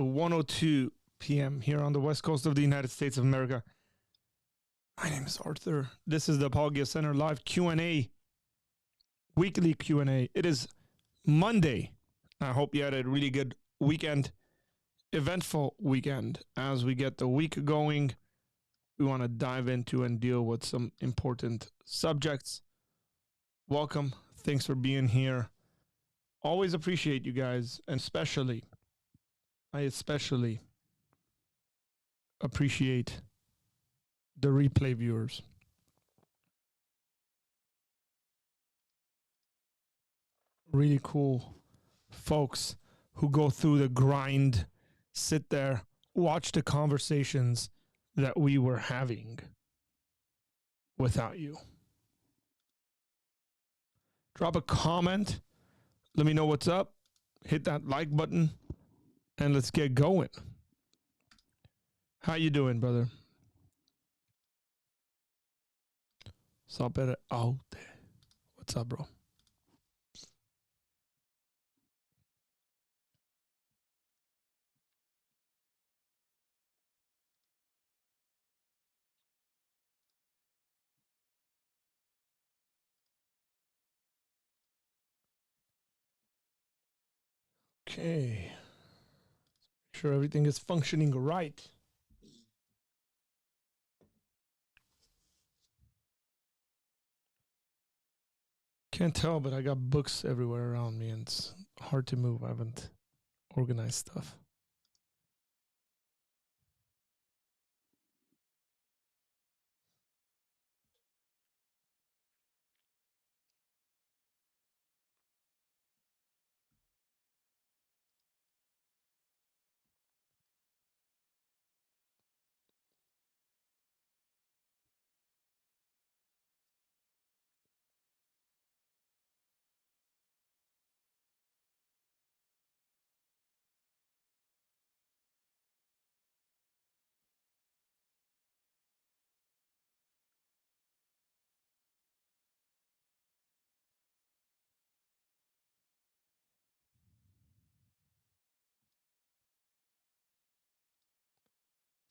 1:02 p.m. here on the west coast of the United States of America. My name is Arthur. This is the Apologia Center live Q&A, weekly Q&A. It is Monday. I hope you had a really good weekend, eventful weekend. As we get the week going, we want to dive into and deal with some important subjects. Welcome. Thanks for being here. Always appreciate you guys, and I especially appreciate the replay viewers. Really cool folks who go through the grind, sit there, watch the conversations that we were having without you. Drop a comment. Let me know what's up. Hit that like button and let's get going. How you doing, brother? Sapere out there. What's up, bro? Okay. Make sure everything is functioning right. Can't tell, but I got books everywhere around me and it's hard to move. I haven't organized stuff.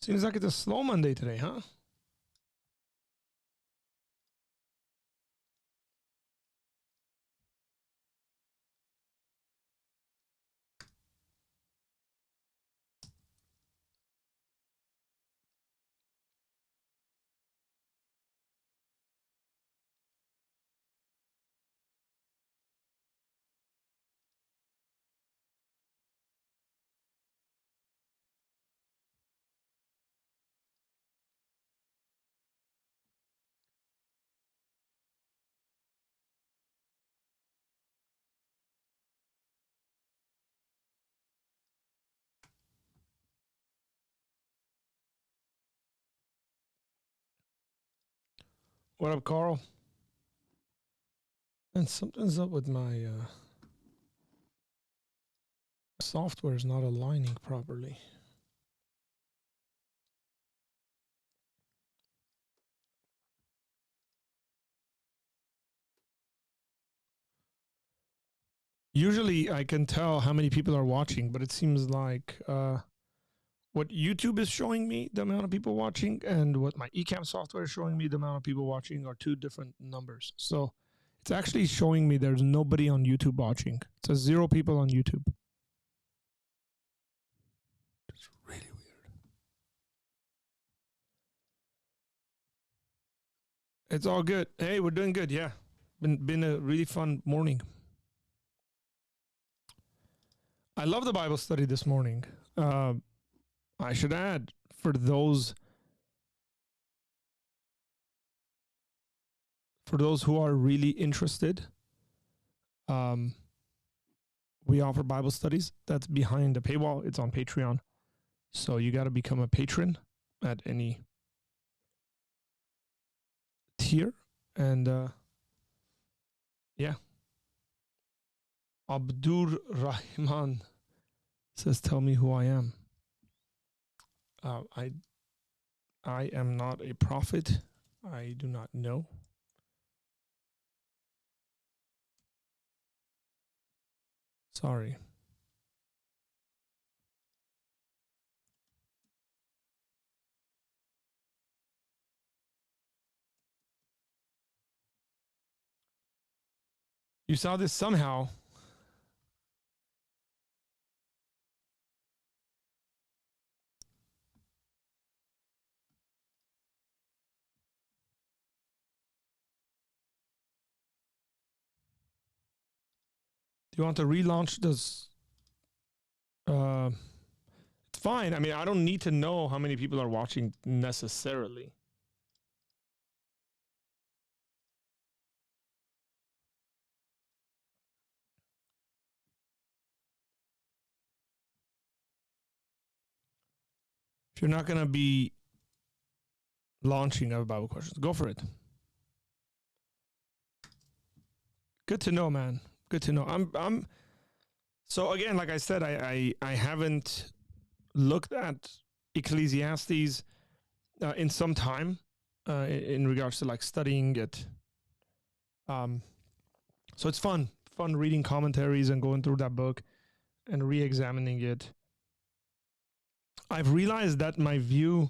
Seems like it's a slow Monday today, huh? What up, Carl? And something's up with my software is not aligning properly. Usually I can tell how many people are watching, but it seems like what YouTube is showing me, the amount of people watching, and what my eCam software is showing me, the amount of people watching, are two different numbers. So it's actually showing me there's nobody on YouTube watching. It says 0 people on YouTube. It's really weird. It's all good. Hey, we're doing good. Yeah. Been a really fun morning. I love the Bible study this morning. I should add, for those who are really interested, we offer Bible studies. That's behind the paywall. It's on Patreon. So you got to become a patron at any tier. And yeah. Abdur Rahman says, tell me who I am. I am not a prophet. I do not know. Sorry. You saw this somehow. Do you want to relaunch this? It's fine. I mean, I don't need to know how many people are watching necessarily. If you're not going to be launching of Bible questions, go for it. Good to know, man. Good to know. I'm so again, like I said, I haven't looked at Ecclesiastes in some time in regards to like studying it. So it's fun reading commentaries and going through that book and re-examining it. I've realized that my view,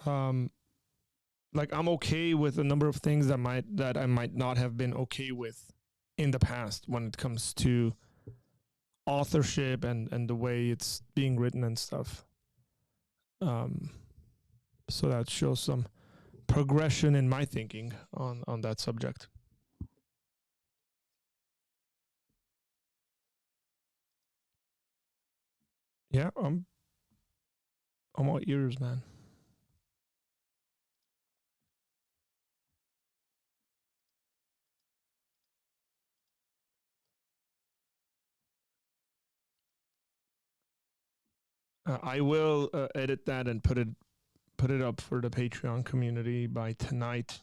like I'm okay with a number of things that I might not have been okay with in the past when it comes to authorship and the way it's being written and stuff. So that shows some progression in my thinking on that subject. Yeah, I'm all ears, man. I will edit that and put it up for the Patreon community by tonight.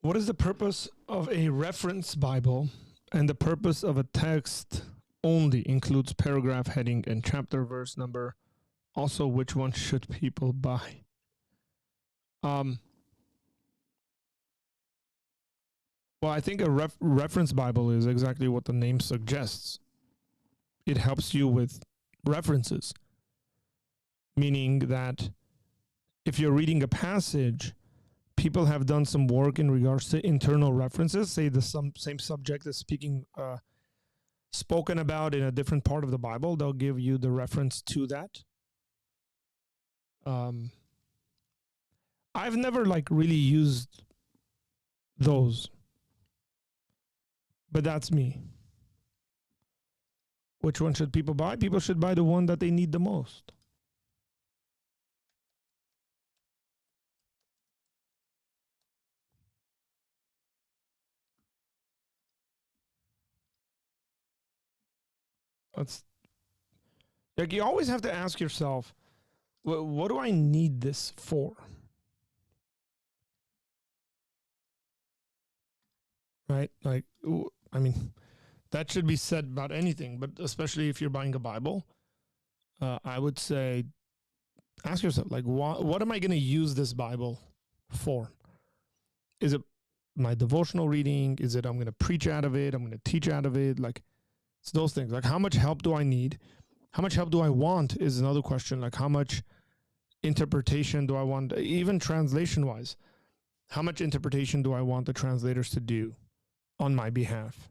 What is the purpose of a reference Bible? And the purpose of a text only includes paragraph heading and chapter verse number. Also, which one should people buy? Well, I think a reference Bible is exactly what the name suggests. It helps you with references, meaning that if you're reading a passage, people have done some work in regards to internal references. Say the same subject is spoken about in a different part of the Bible, they'll give you the reference to that. I've never like really used those, but that's me. Which one should people buy? People should buy the one that they need the most. That's like you always have to ask yourself, what do I need this for? Right? Like, I mean, that should be said about anything, but especially if you're buying a Bible. I would say ask yourself, like, what am I going to use this Bible for? Is it my devotional reading? Is it I'm going to preach out of it? I'm going to teach out of it? Like, it's those things. Like, how much help do I need? How much help do I want is another question. Like, how much interpretation do I want, even translation wise? How much interpretation do I want the translators to do on my behalf?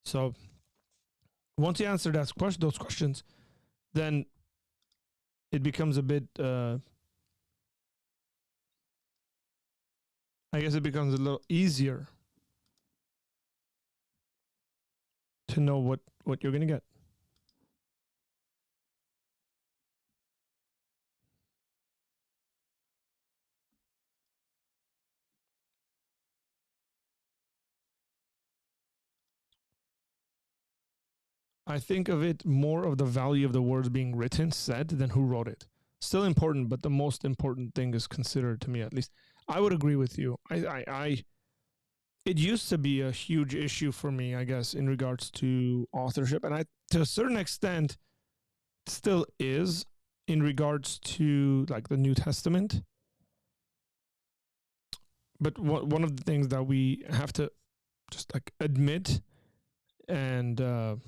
So once you answer those questions, then it becomes a bit, I guess it becomes a little easier to know what you're going to get. I think of it more of the value of the words being written, said, than who wrote it. Still important, but the most important thing is considered to me, at least. I would agree with you. It used to be a huge issue for me, I guess, in regards to authorship, and to a certain extent, still is in regards to like the New Testament. But one of the things that we have to just like admit and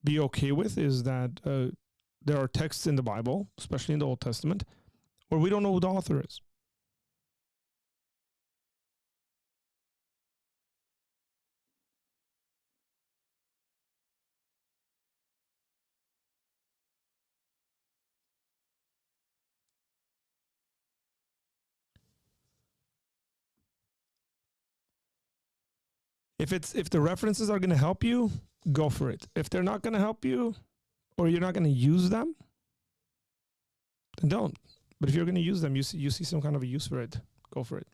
be okay with is that there are texts in the Bible, especially in the Old Testament, where we don't know who the author is. If the references are going to help you, go for it. If they're not going to help you, or you're not going to use them, then don't. But if you're going to use them, you see some kind of a use for it, go for it.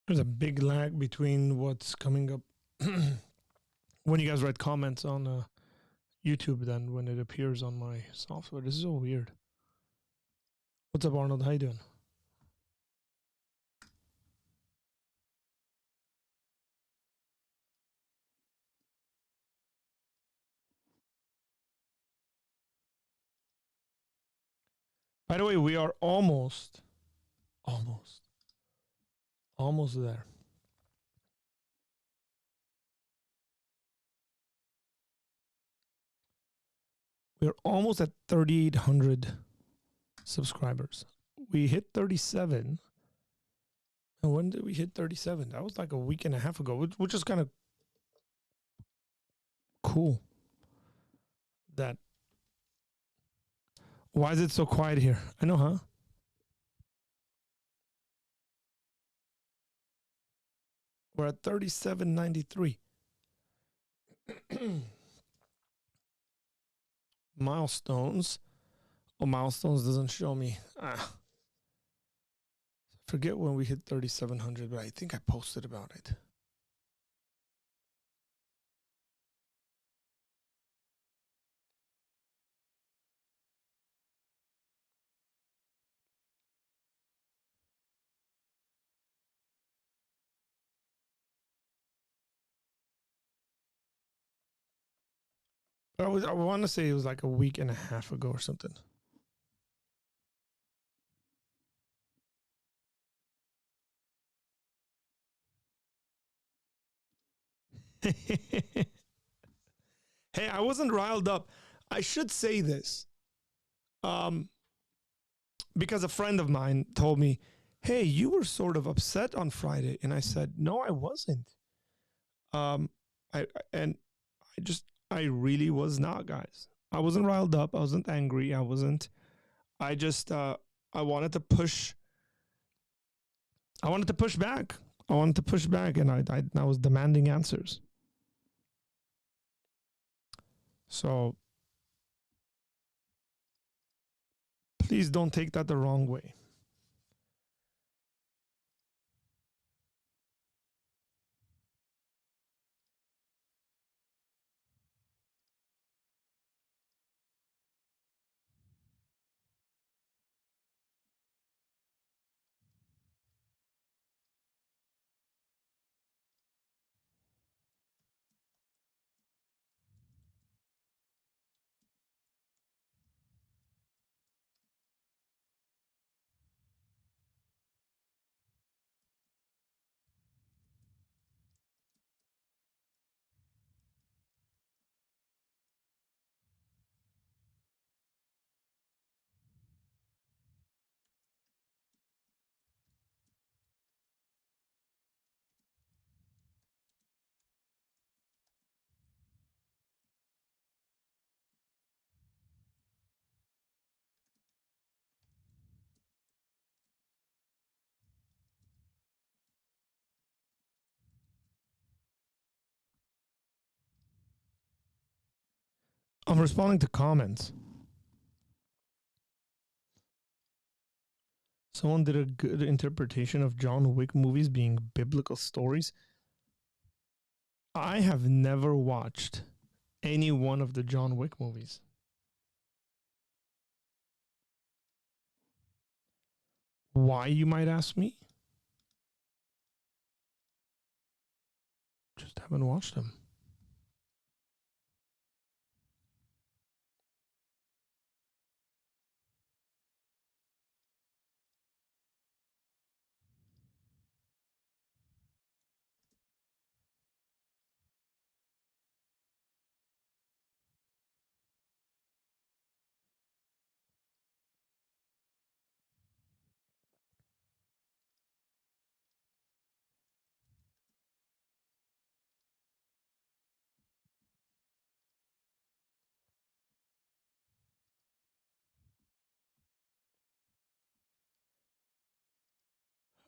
There's a big lag between what's coming up when you guys write comments on YouTube than when it appears on my software. This is so weird. What's up, Arnold? How you doing? By the way, we are almost there. We're almost at 3,800 subscribers. We hit 37. And when did we hit 37? That was like a week and a half ago, which is kind of cool. That. Why is it so quiet here? I know, huh? We're at 3793. Milestones. Oh, milestones doesn't show me. I forget when we hit 3,700, but I think I posted about it. I want to say it was like a week and a half ago or something. Hey, I wasn't riled up. I should say this. because a friend of mine told me, "Hey, you were sort of upset on Friday," and I said, "No, I wasn't. Um, and I really was not, guys. I wasn't riled up. I wasn't angry. I wasn't. I just, I wanted to push. I wanted to push back. I wanted to push back, and I was demanding answers. So please don't take that the wrong way." I'm responding to comments. Someone did a good interpretation of John Wick movies being biblical stories. I have never watched any one of the John Wick movies. Why, you might ask me? Just haven't watched them.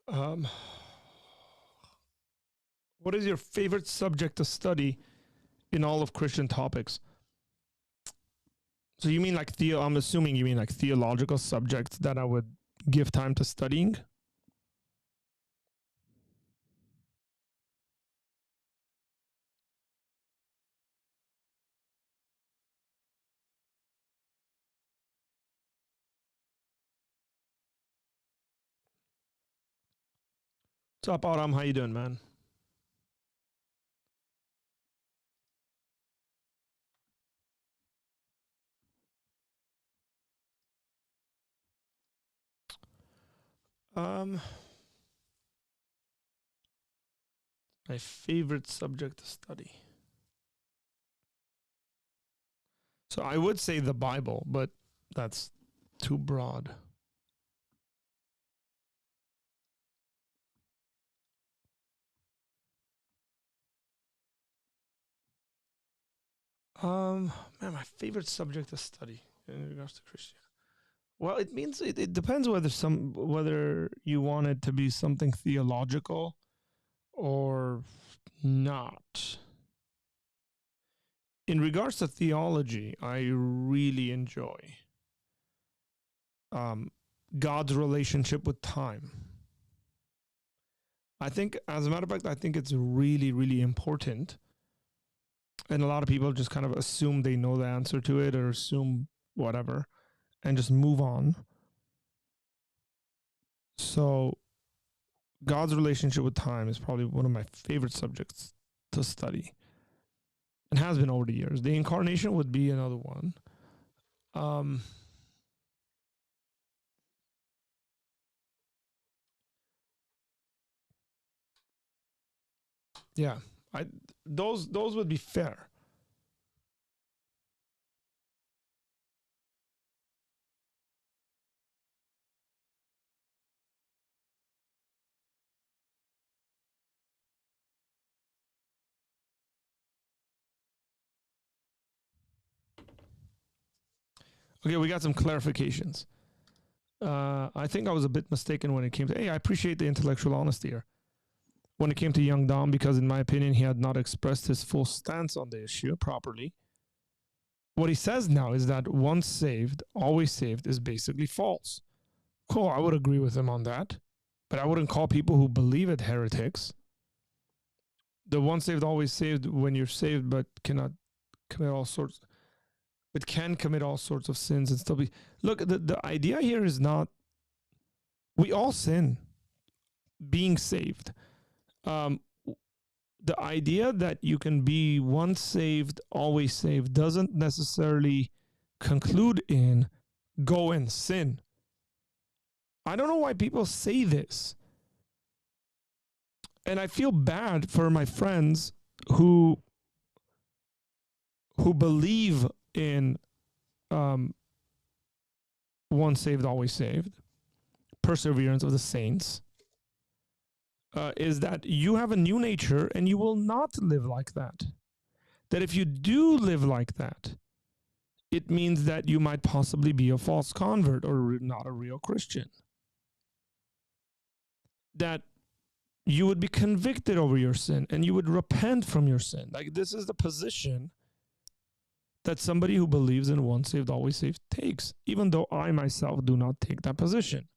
Um, what is your favorite subject to study in all of Christian topics? So you mean like I'm assuming you mean like theological subjects that I would give time to studying? What's up, Aram? How you doing, man? Um, my favorite subject to study. So I would say the Bible, but that's too broad. Man, my favorite subject to study in regards to Christianity. Well, it means it depends whether you want it to be something theological or not. In regards to theology, I really enjoy um, God's relationship with time. I think, as a matter of fact, I think it's really, really important. And a lot of people just kind of assume they know the answer to it or assume whatever and just move on. So, God's relationship with time is probably one of my favorite subjects to study and has been over the years. The incarnation would be another one. Um, yeah, I those would be fair. Okay, we got some clarifications. I think I was a bit mistaken when it came to, hey, I appreciate the intellectual honesty here. When it came to young Dom, because in my opinion, he had not expressed his full stance on the issue properly. What he says now is that once saved, always saved is basically false. Cool, I would agree with him on that, but I wouldn't call people who believe it heretics. The once saved, always saved, when you're saved but cannot commit all sorts, but can commit all sorts of sins and still be. Look, the idea here is not, we all sin being saved. Um, the idea that you can be once saved, always saved doesn't necessarily conclude in go and sin. I don't know why people say this. And I feel bad for my friends who believe in once saved, always saved, perseverance of the saints, is that you have a new nature and you will not live like that. That if you do live like that, it means that you might possibly be a false convert or not a real Christian. That you would be convicted over your sin and you would repent from your sin. Like, this is the position that somebody who believes in once saved, always saved takes, even though I myself do not take that position.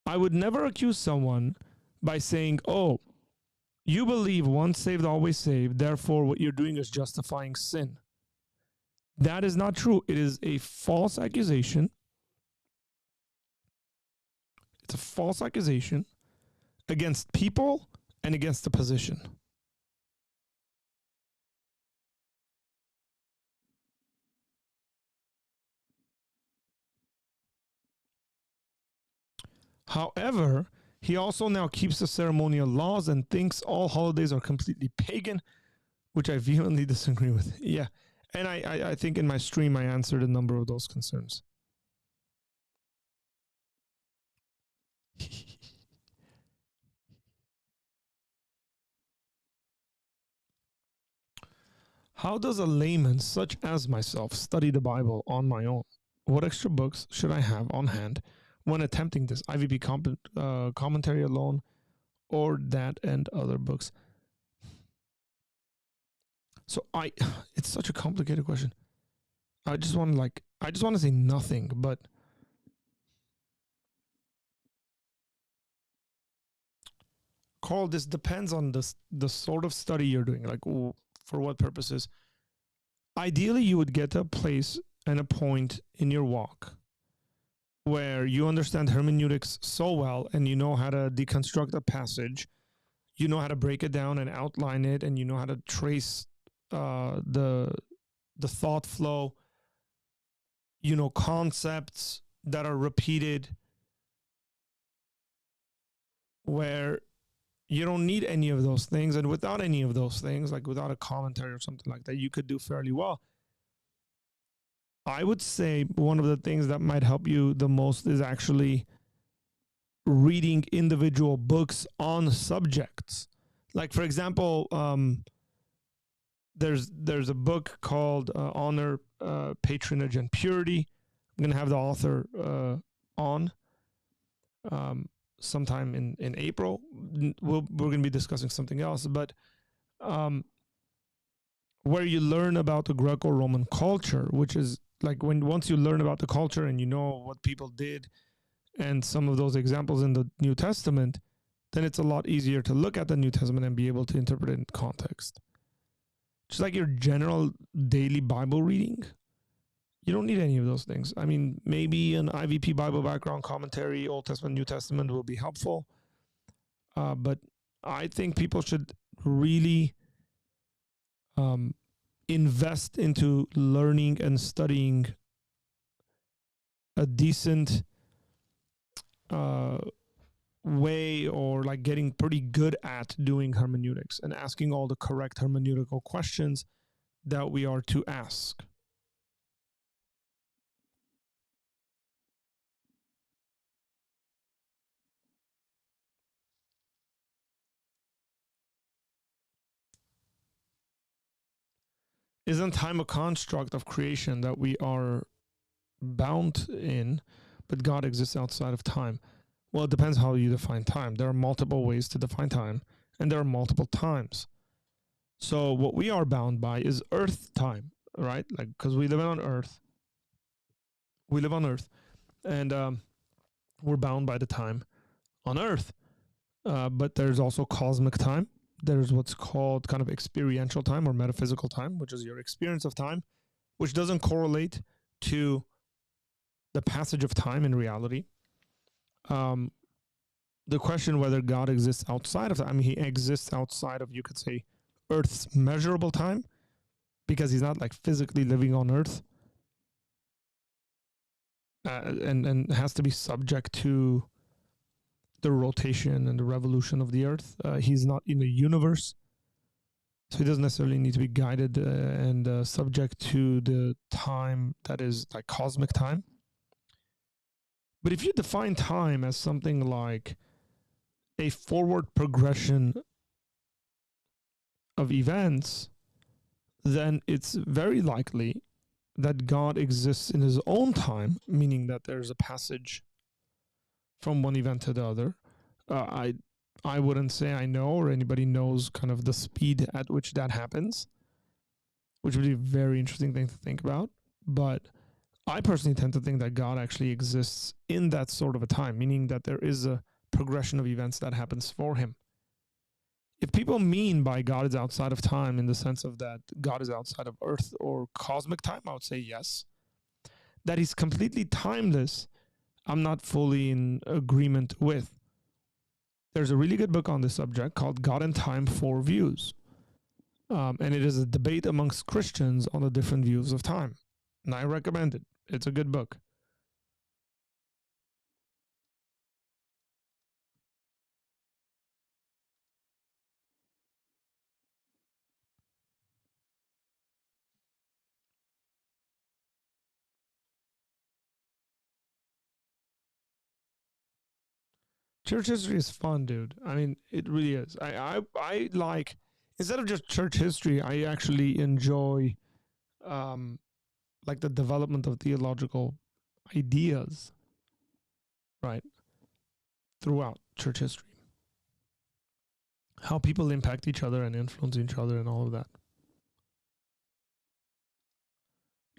I would never accuse someone by saying, oh, you believe once saved, always saved, therefore what you're doing is justifying sin. That is not true. It is a false accusation. It's a false accusation against people and against the position. However, he also now keeps the ceremonial laws and thinks all holidays are completely pagan, which I vehemently disagree with. Yeah. And I think in my stream I answered a number of those concerns. How does a layman such as myself study the Bible on my own? What extra books should I have on hand when attempting this? IVP commentary alone, or that and other books? So it's such a complicated question. I just want to say nothing, but Carl, this depends on the sort of study you're doing. Like, for what purposes? Ideally, you would get to a place and a point in your walk where you understand hermeneutics so well and you know how to deconstruct a passage, you know how to break it down and outline it, and you know how to trace the thought flow, you know, concepts that are repeated, where you don't need any of those things. And without any of those things, like without a commentary or something like that, you could do fairly well. I would say one of the things that might help you the most is actually reading individual books on subjects. Like, for example, there's a book called Honor, Patronage, and Purity. I'm going to have the author on sometime in April. We're going to be discussing something else, but where you learn about the Greco-Roman culture, which is like once you learn about the culture and you know what people did and some of those examples in the New Testament, then it's a lot easier to look at the New Testament and be able to interpret it in context. Just like your general daily Bible reading, you don't need any of those things. I mean, maybe an IVP Bible background commentary, Old Testament, New Testament will be helpful. But I think people should really invest into learning and studying a decent way, or like getting pretty good at doing hermeneutics and asking all the correct hermeneutical questions that we are to ask. Isn't time a construct of creation that we are bound in, but God exists outside of time. Well, it depends how you define time. There are multiple ways to define time, and there are multiple times. So what we are bound by is earth time, right? Like, because we live on earth. We live on earth, and we're bound by the time on earth. But there's also cosmic time. There's what's called kind of experiential time or metaphysical time, which is your experience of time, which doesn't correlate to the passage of time in reality. The question whether God exists outside of time, I mean, he exists outside of, you could say, Earth's measurable time, because he's not like physically living on Earth, and has to be subject to the rotation and the revolution of the Earth. He's not in the universe, so he doesn't necessarily need to be guided and subject to the time that is like cosmic time. But if you define time as something like a forward progression of events, then it's very likely that God exists in his own time, meaning that there's a passage from one event to the other. I wouldn't say I know or anybody knows kind of the speed at which that happens, which would be a very interesting thing to think about. But I personally tend to think that God actually exists in that sort of a time, meaning that there is a progression of events that happens for him. If people mean by God is outside of time in the sense of that God is outside of earth or cosmic time, I would say yes. That he's completely timeless, I'm not fully in agreement with. There's a really good book on this subject called God and Time, Four Views. And it is a debate amongst Christians on the different views of time. And I recommend it. It's a good book. Church history is fun, dude. I mean, it really is. I like, instead of just church history, I actually enjoy like the development of theological ideas, right, throughout church history. How people impact each other and influence each other and all of that.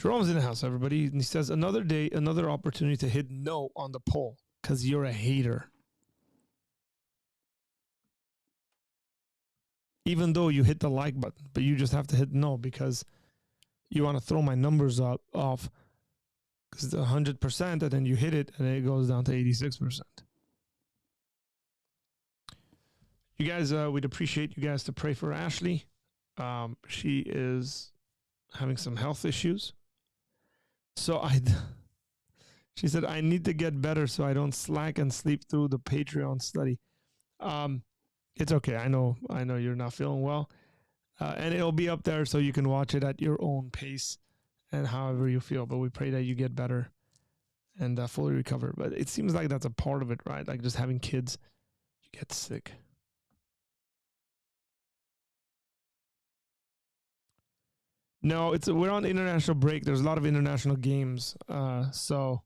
Jerome's in the house, everybody. And he says, another day, another opportunity to hit no on the poll because you're a hater. Even though you hit the like button, but you just have to hit no because you want to throw my numbers up off because it's 100%, and then you hit it and it goes down to 86%. You guys, we'd appreciate you guys to pray for Ashley. She is having some health issues. So she said, I need to get better so I don't slack and sleep through the Patreon study. It's okay. I know you're not feeling well. And it'll be up there so you can watch it at your own pace and however you feel. But we pray that you get better and fully recover. But it seems like that's a part of it, right? Like just having kids, you get sick. No, we're on international break. There's a lot of international games. So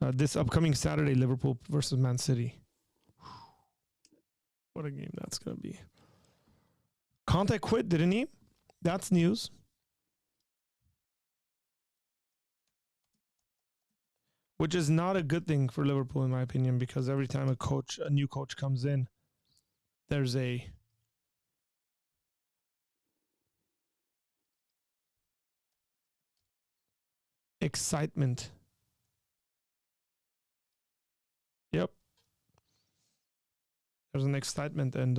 this upcoming Saturday, Liverpool versus Man City. What a game that's going to be. Conte quit, didn't he? That's news. Which is not a good thing for Liverpool, in my opinion, because every time a new coach comes in, there's a excitement. Yep. There's an excitement, and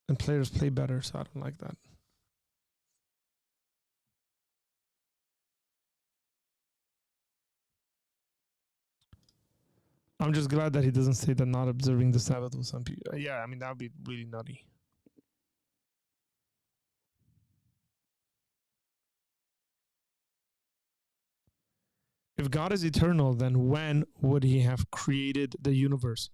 and players play better, so I don't like that. I'm just glad that he doesn't say that not observing the Sabbath with some people. Yeah, I mean, that would be really nutty. If God is eternal, then when would he have created the universe?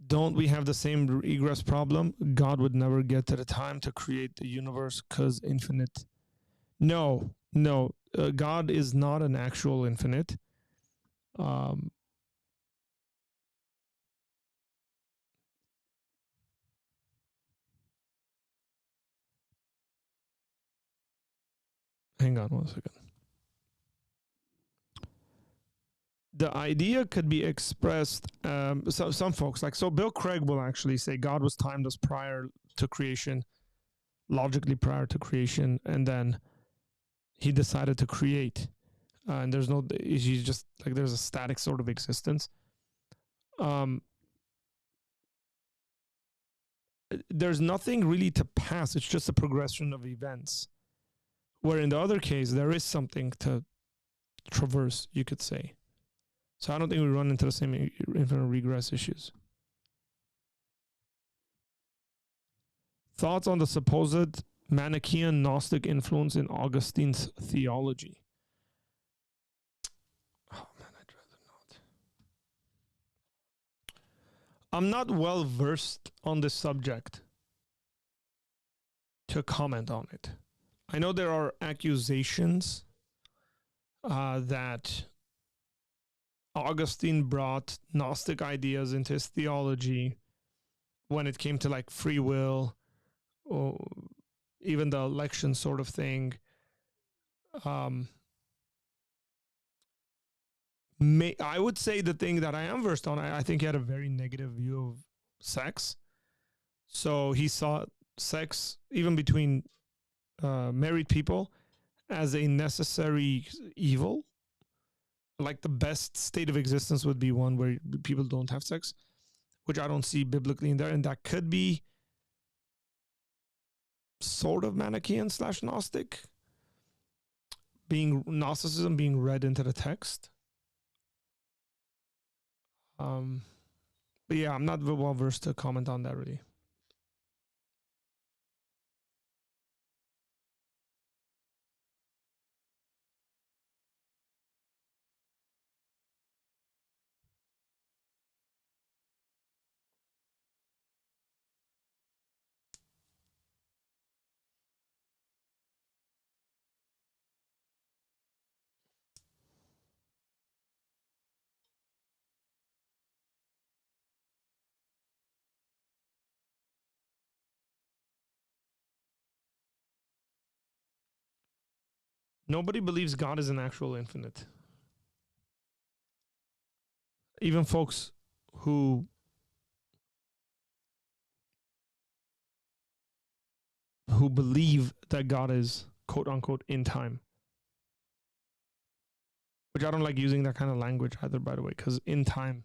Don't we have the same regress problem? God would never get to the time to create the universe because infinite. No, no. God is not an actual infinite. Um, hang on 1 second. The idea could be expressed. So some folks Bill Craig will actually say God was timed as prior to creation, logically prior to creation, and then he decided to create. And there's no, he's just like there's a static sort of existence. Um, there's nothing really to pass. It's just a progression of events. Where in the other case, there is something to traverse, you could say. So I don't think we run into the same infinite regress issues. Thoughts on the supposed Manichaean Gnostic influence in Augustine's theology? Oh man, I'd rather not. I'm not well versed on this subject to comment on it. I know there are accusations that Augustine brought Gnostic ideas into his theology when it came to like free will or even the election sort of thing. Um, I would say the thing that I am versed on, I think he had a very negative view of sex. So he saw sex, even between married people, as a necessary evil. Like the best state of existence would be one where people don't have sex, which I don't see biblically in there. And that could be sort of Manichaean / Gnostic, being Gnosticism being read into the text. But yeah, I'm not well versed to comment on that really. Nobody believes God is an actual infinite. Even folks who believe that God is quote unquote in time. Which I don't like using that kind of language either, by the way, because in time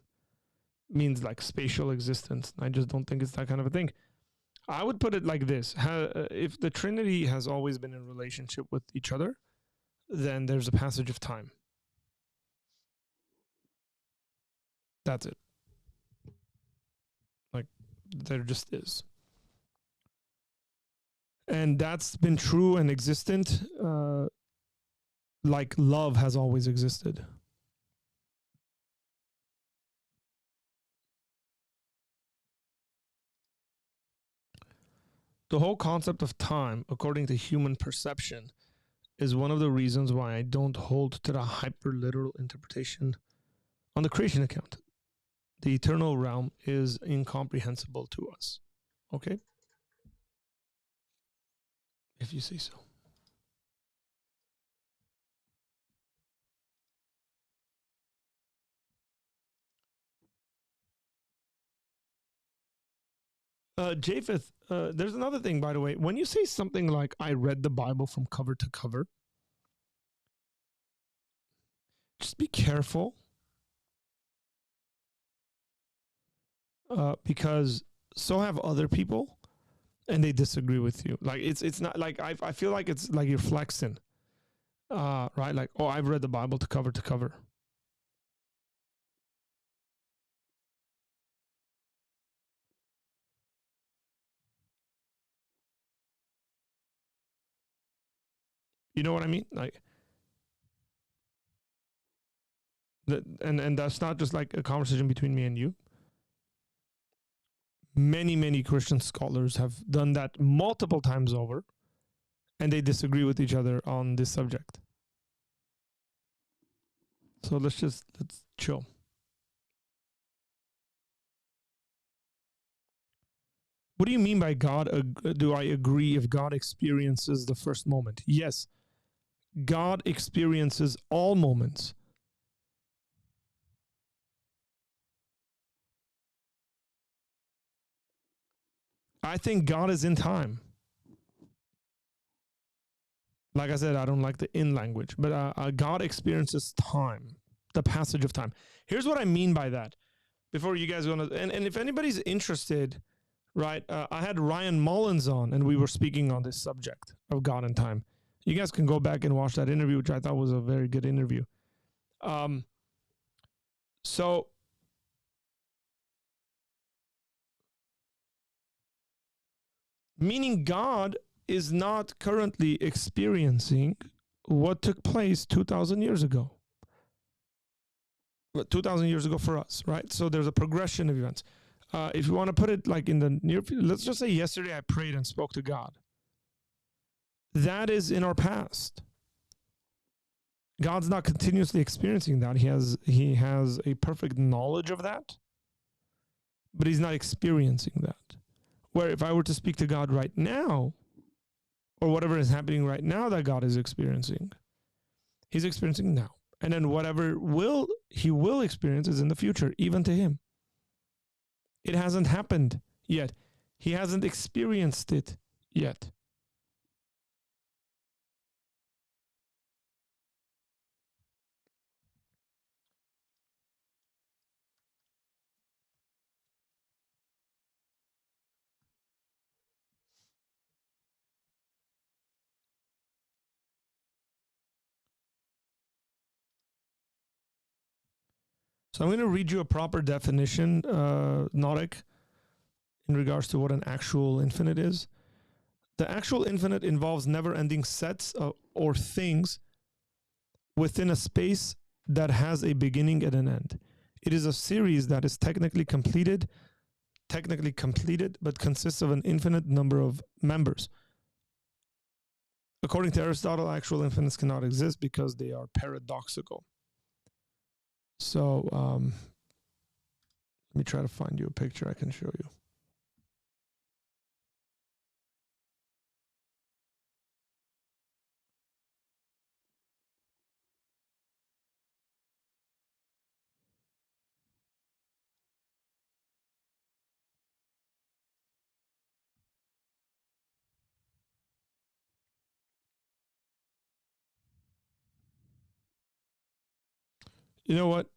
means like spatial existence. I just don't think it's that kind of a thing. I would put it like this: if the Trinity has always been in relationship with each other, then there's a passage of time. That's it. Like there just is. And that's been true and existent, like love has always existed. The whole concept of time, according to human perception, is one of the reasons why I don't hold to the hyper literal interpretation on the creation account. The eternal realm is incomprehensible to us. Okay? If you say so. Japheth, there's another thing, by the way. When you say something like, I read the Bible from cover to cover, just be careful. Because so have other people and they disagree with you. Like it's not like I feel like it's like you're flexing. Right? Like, oh, I've read the Bible to cover to cover. You know what I mean? Like that, and that's not just like a conversation between me and you. Many Christian scholars have done that multiple times over, and they disagree with each other on this subject. So let's chill. What do you mean by God? Do I agree if God experiences the first moment? Yes, God experiences all moments. I think God is in time. Like I said, I don't like the in language, but God experiences time, the passage of time. Here's what I mean by that. Before you guys go on, and if anybody's interested, right, I had Ryan Mullins on, and we were speaking on this subject of God and time. You guys can go back and watch that interview, which I thought was a very good interview. So meaning God is not currently experiencing what took place 2,000 years ago. 2,000 years ago for us, right? So there's a progression of events. If you want to put it like in the near future, let's just say yesterday I prayed and spoke to God. That is in our past. God's not continuously experiencing that. He has a perfect knowledge of that, but he's not experiencing that. Where if I were to speak to God right now, or whatever is happening right now that God is experiencing, he's experiencing now. And then whatever he will experience is in the future, even to him. It hasn't happened yet. He hasn't experienced it yet. So I'm going to read you a proper definition, Narek, in regards to what an actual infinite is. The actual infinite involves never-ending sets or things within a space that has a beginning and an end. It is a series that is technically completed, but consists of an infinite number of members. According to Aristotle, actual infinites cannot exist because they are paradoxical. So let me try to find you a picture I can show you. You know what?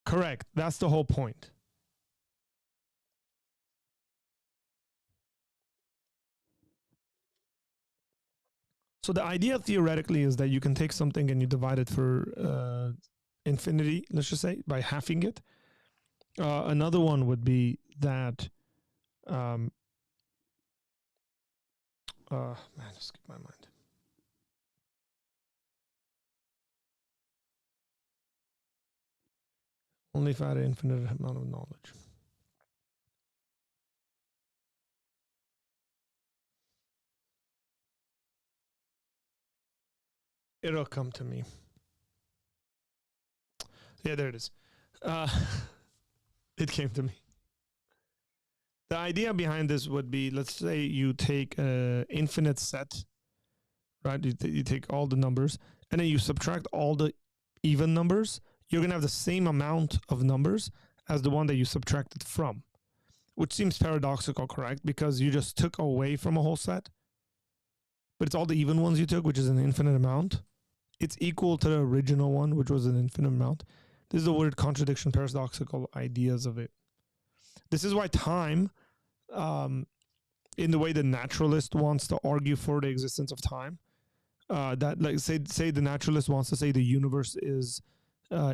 Correct. That's the whole point. So the idea theoretically is that you can take something and you divide it for infinity, let's just say, by halving it. Another one would be that, man, it skipped my mind. Only if I had an infinite amount of knowledge. It'll come to me. Yeah, there it is. It came to me. The idea behind this would be, let's say you take an infinite set, right? You take all the numbers, and then you subtract all the even numbers. You're going to have the same amount of numbers as the one that you subtracted from, which seems paradoxical, correct? Because you just took away from a whole set, but it's all the even ones you took, which is an infinite amount. It's equal to the original one, which was an infinite amount. This is a weird contradiction, paradoxical ideas of it. This is why time, in the way the naturalist wants to argue for the existence of time, that like say the naturalist wants to say the universe is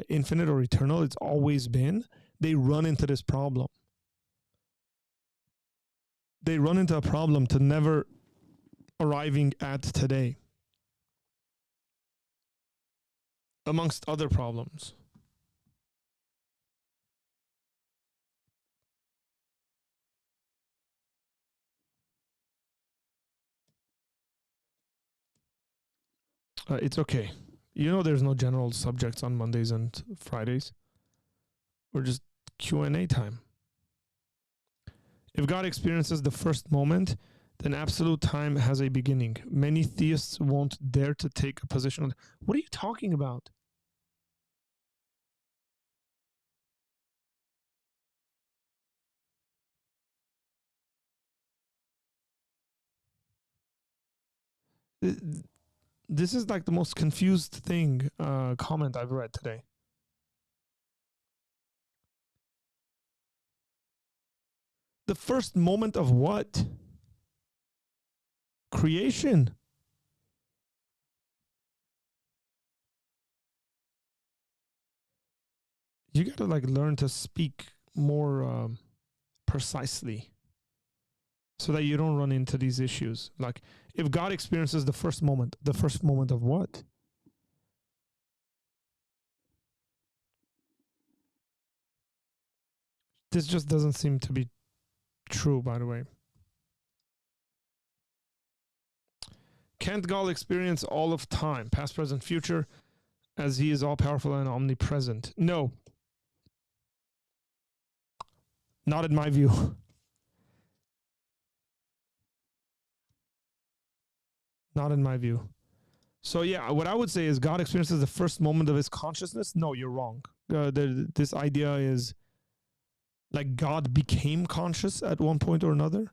infinite or eternal, it's always been, they run into this problem. they run into a problem to never arriving at today, amongst other problems. It's okay. You know, there's no general subjects on Mondays and Fridays. We're just Q&A time. If God experiences the first moment, then absolute time has a beginning. Many theists won't dare to take a position on. What are you talking about? This is like the most confused thing, comment I've read today. The first moment of what? Creation. You got to like learn to speak more precisely so that you don't run into these issues. Like if God experiences the first moment of what? This just doesn't seem to be true, by the way. Can't God experience all of time, past, present, future, as he is all powerful and omnipresent? No. Not in my view. Not in my view. So yeah, what I would say is God experiences the first moment of his consciousness. No, you're wrong. This idea is like God became conscious at one point or another.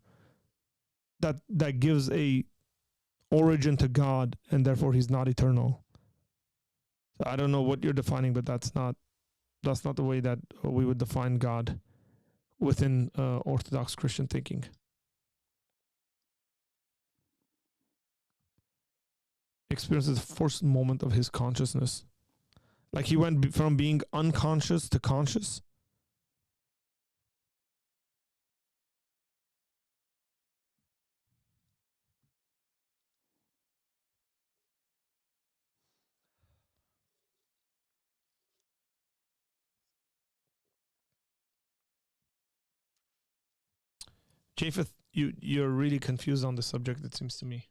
That gives a origin to God, and therefore he's not eternal. So I don't know what you're defining, but that's not the way that we would define God within Orthodox Christian thinking. Experiences the first moment of his consciousness. Like he went from being unconscious to conscious. Japheth, you're really confused on the subject, it seems to me.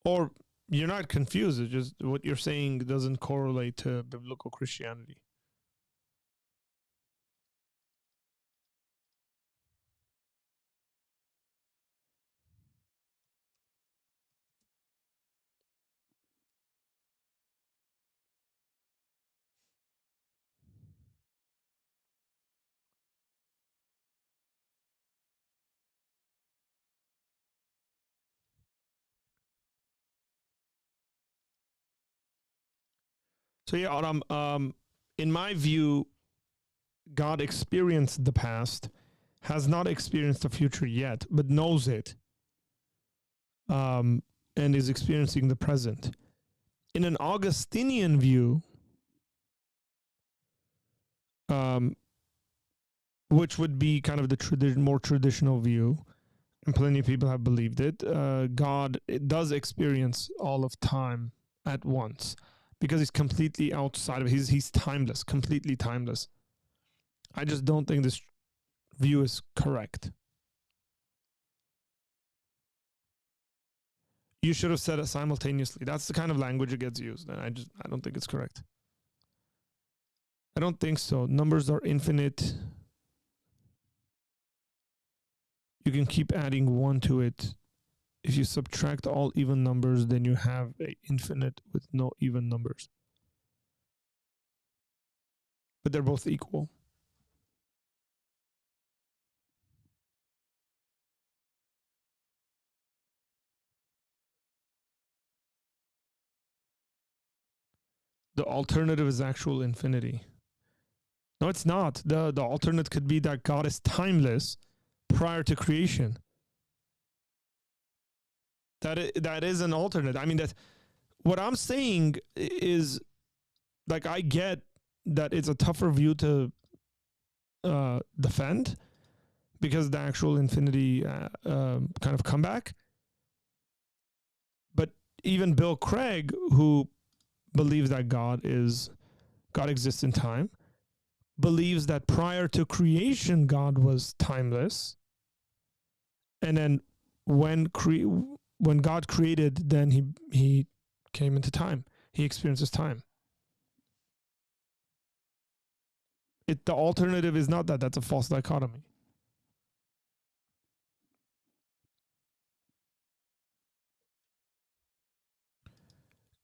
Or you're not confused, it's just what you're saying doesn't correlate to biblical Christianity. So yeah, in my view, God experienced the past, has not experienced the future yet, but knows it, and is experiencing the present. In an Augustinian view, which would be kind of the more traditional view, and plenty of people have believed it, God does experience all of time at once because he's completely outside of it. He's timeless, completely timeless. I just don't think this view is correct. You should have said it simultaneously. That's the kind of language that gets used, and I don't think it's correct. I don't think so. Numbers are infinite. You can keep adding one to it. If you subtract all even numbers, then you have an infinite with no even numbers. But they're both equal. The alternative is actual infinity. No, it's not. The alternate could be that God is timeless prior to creation. That is an alternate. I mean, that what I'm saying is, like, I get that it's a tougher view to defend because the actual infinity kind of comeback. But even Bill Craig, who believes that God exists in time, believes that prior to creation God was timeless, and then when God created, then he came into time. He experiences time. The alternative is not that. That's a false dichotomy.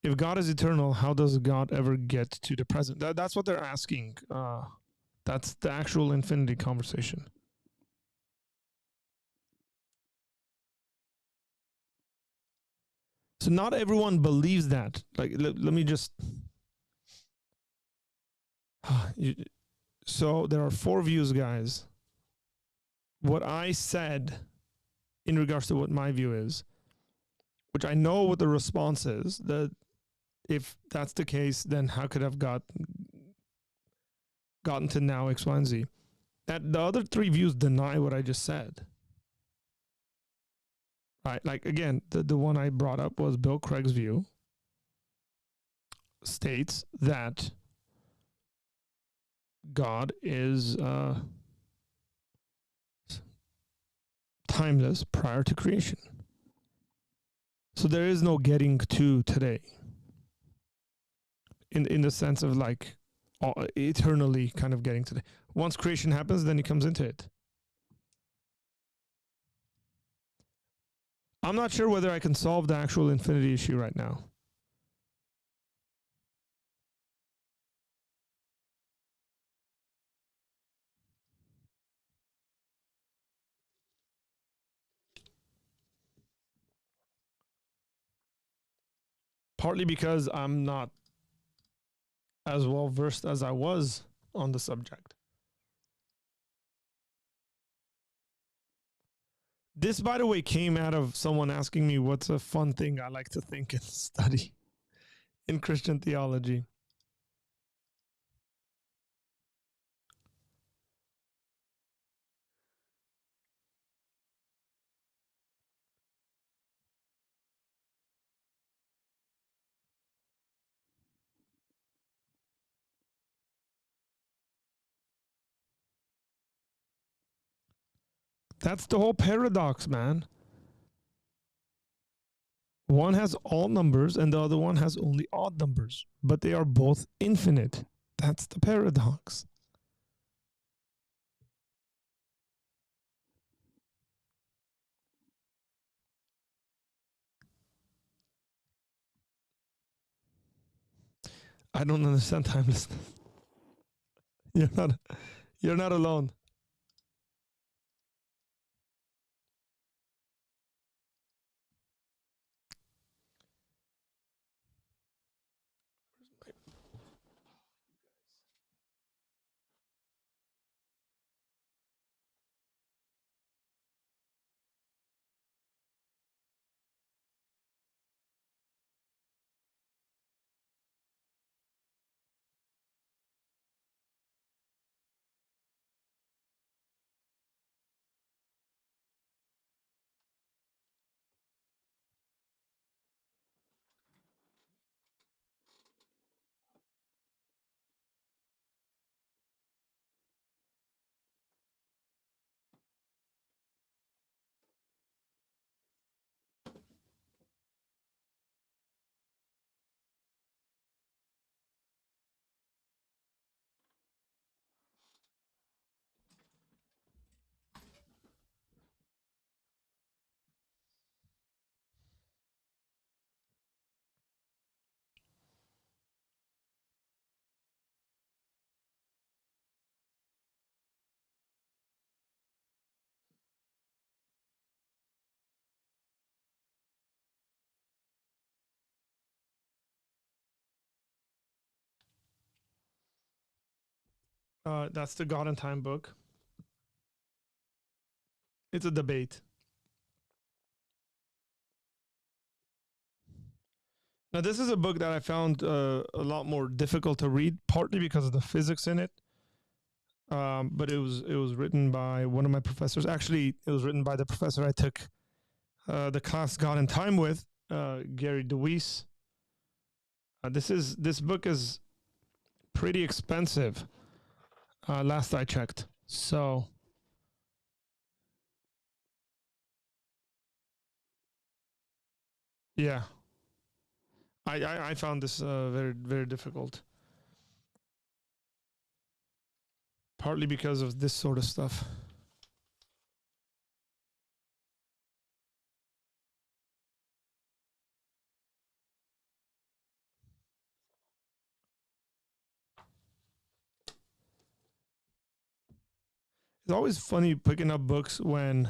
If God is eternal, how does God ever get to the present? That's what they're asking. That's the actual infinity conversation. So not everyone believes that. Like, let me just. So there are 4 views, guys. What I said in regards to what my view is, which I know what the response is, that if that's the case, then how could I have gotten to now X, Y, and Z? That the other 3 views deny what I just said. Right? Like, again, the one I brought up was Bill Craig's view, states that God is timeless prior to creation. So there is no getting to today in the sense of like eternally kind of getting to. Once creation happens, then he comes into it. I'm not sure whether I can solve the actual infinity issue right now. Partly because I'm not as well versed as I was on the subject. This, by the way, came out of someone asking me what's a fun thing I like to think and study in Christian theology. That's the whole paradox, man. One has all numbers and the other one has only odd numbers, but they are both infinite. That's the paradox. I don't understand timelessness. You're not alone. That's the God and Time book. It's a debate. Now, this is a book that I found a lot more difficult to read, partly because of the physics in it. But it was written by one of my professors. Actually, it was written by the professor I took the class God and Time with, Gary DeWeese. This book is pretty expensive. Last I checked. So yeah, I found this very very difficult. Partly because of this sort of stuff. It's always funny picking up books when,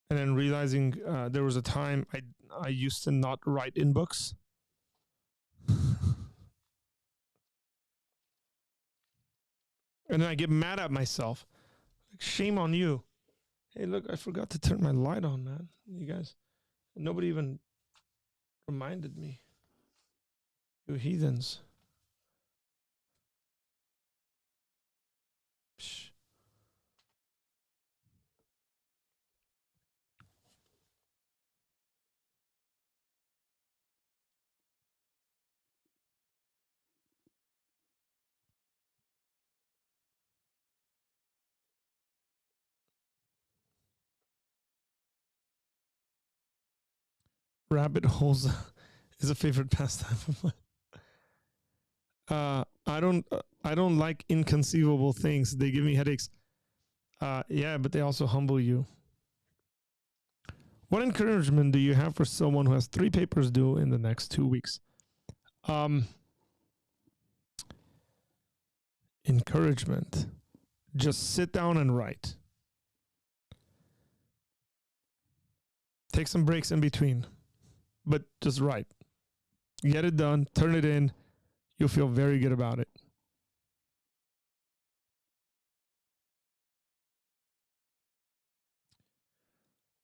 and then realizing there was a time I used to not write in books. And then I get mad at myself. Like, shame on you. Hey, look, I forgot to turn my light on, man. You guys, nobody even reminded me. You heathens. Psh. Rabbit holes is a favorite pastime of mine. I don't like inconceivable things. They give me headaches. Yeah, but they also humble you. What encouragement do you have for someone who has 3 papers due in the next 2 weeks? Encouragement. Just sit down and write. Take some breaks in between, but just write. Get it done, turn it in. You'll feel very good about it.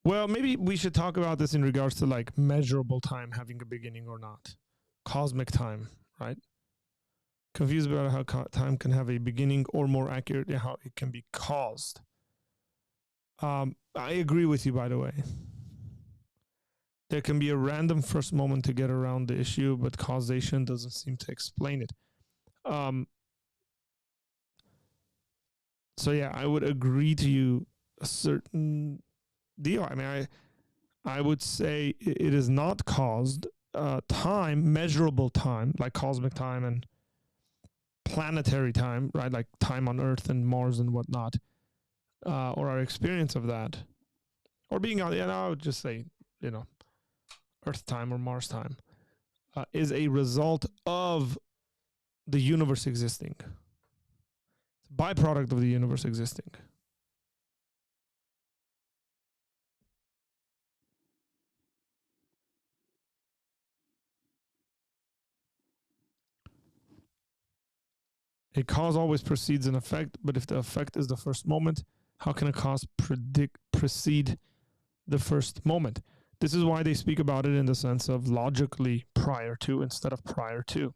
Well, maybe we should talk about this in regards to like measurable time having a beginning or not. Cosmic time, right? Confused about how time can have a beginning, or more accurately, how it can be caused. I agree with you, by the way. There can be a random first moment to get around the issue, but causation doesn't seem to explain it. So yeah, I would agree to you a certain deal. I mean, I would say it is not caused. Time, measurable time, like cosmic time and planetary time, right? Like time on Earth and Mars and whatnot, or our experience of that, or being on. Yeah, I would just say, Earth time or Mars time, is a result of the universe existing. It's a byproduct of the universe existing. A cause always precedes an effect, but if the effect is the first moment, how can a cause precede the first moment? This is why they speak about it in the sense of logically prior to instead of prior to.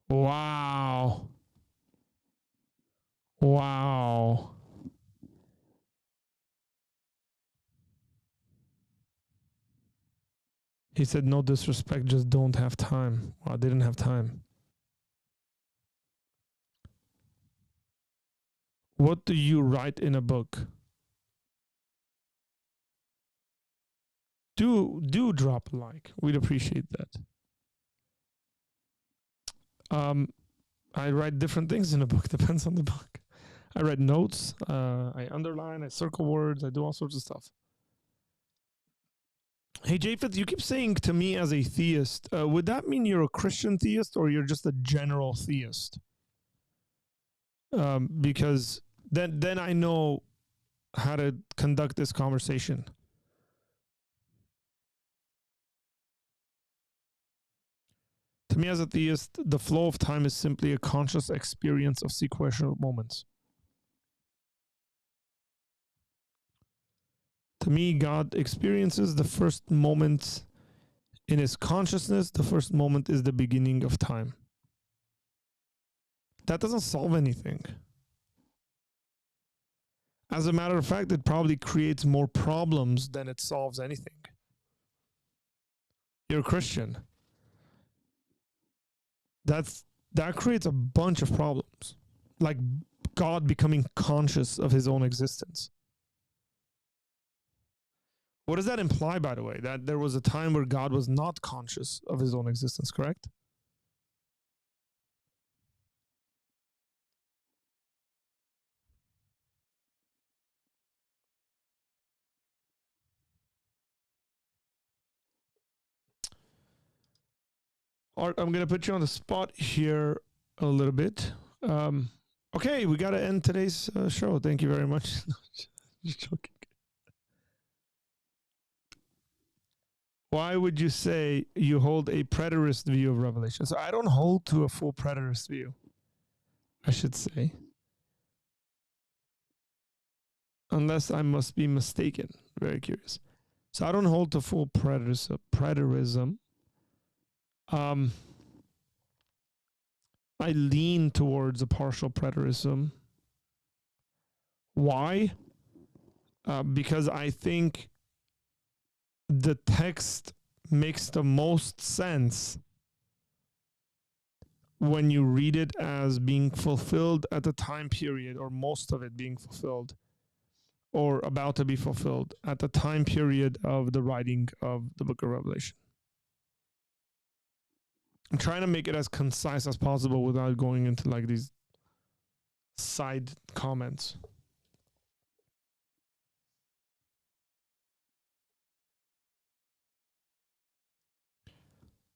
Wow. Wow. He said, no disrespect, just don't have time. Well, I didn't have time. What do you write in a book? Do drop a like. We'd appreciate that. I write different things in a book. Depends on the book. I write notes. I underline. I circle words. I do all sorts of stuff. Hey, Japheth, you keep saying to me as a theist, would that mean you're a Christian theist or you're just a general theist? Because then I know how to conduct this conversation. To me as a theist, the flow of time is simply a conscious experience of sequential moments. To me, God experiences the first moment in his consciousness. The first moment is the beginning of time. That doesn't solve anything. As a matter of fact, it probably creates more problems than it solves anything. You're a Christian. That creates a bunch of problems. Like God becoming conscious of his own existence. What does that imply, by the way? That there was a time where God was not conscious of his own existence, correct? Art, I'm going to put you on the spot here a little bit. Okay, we got to end today's show. Thank you very much. Just joking. Why would you say you hold a preterist view of Revelation? So I don't hold to a full preterist view, I should say. Unless I must be mistaken. Very curious. So I don't hold to full preterism. I lean towards a partial preterism. Why? Because I think the text makes the most sense when you read it as being fulfilled at the time period, or most of it being fulfilled, or about to be fulfilled at the time period of the writing of the book of Revelation. I'm trying to make it as concise as possible without going into like these side comments.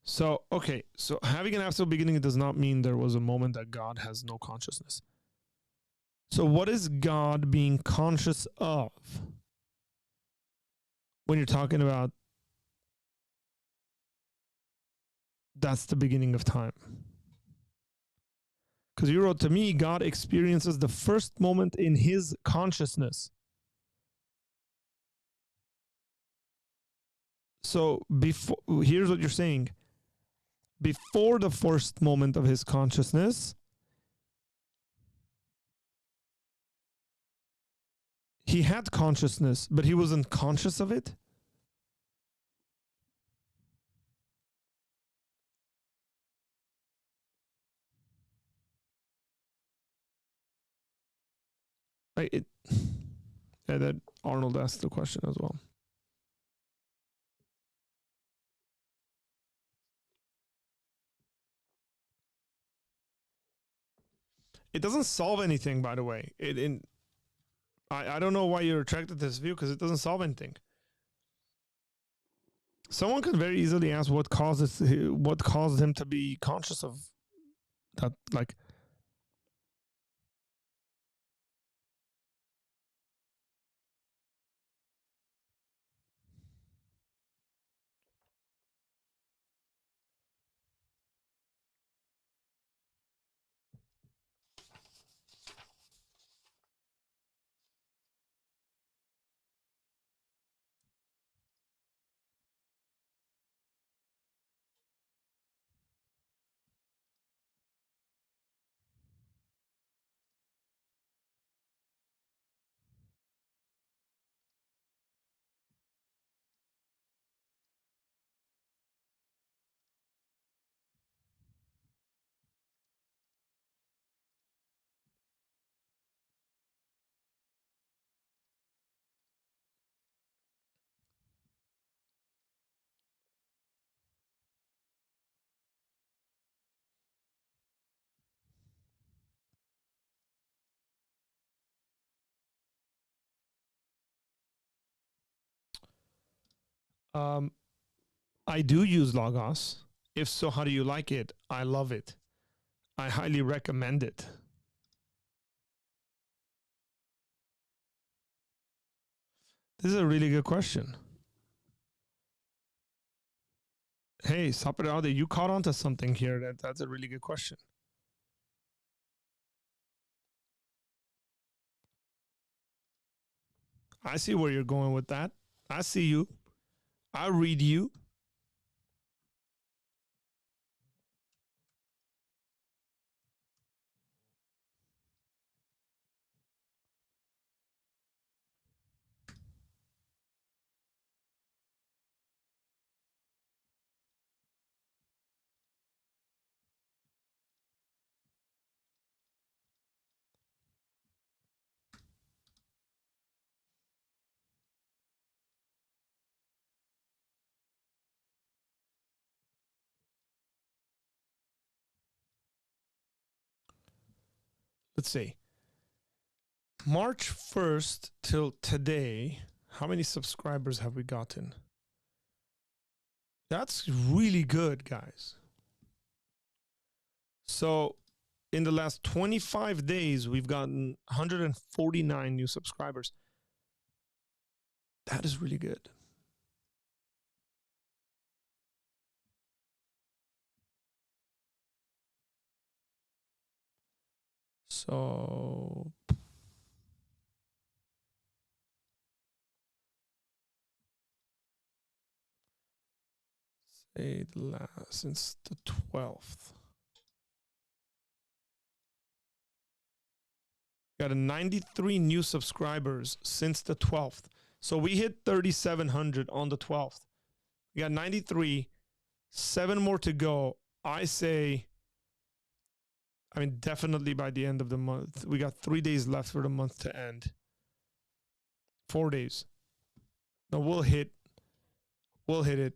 So, okay, so having an absolute beginning does not mean there was a moment that God has no consciousness. So, what is God being conscious of when you're talking about that's the beginning of time? Because you wrote to me, God experiences the first moment in his consciousness. So, here's what you're saying. Before the first moment of his consciousness, he had consciousness, but he wasn't conscious of it. Yeah, that Arnold asked the question as well. It doesn't solve anything, by the way. I don't know why you're attracted to this view, because it doesn't solve anything. Someone could very easily ask what caused him to be conscious of that, like. I do use Logos. If so, how do you like it? I love it. I highly recommend it. This is a really good question. Hey, Saparade, you caught on to something here. That's a really good question. I see where you're going with that. I see you. I read you. Let's see. March 1st till today, how many subscribers have we gotten? That's really good, guys. So in the last 25 days, we've gotten 149 new subscribers. That is really good. So say the last, since the 12th. Got a 93 new subscribers since the 12th. So we hit 3,700 on the 12th. We got 93, 7 more to go. I say, I mean, definitely by the end of the month. We got 3 days left for the month to end. 4 days. No, we'll hit it.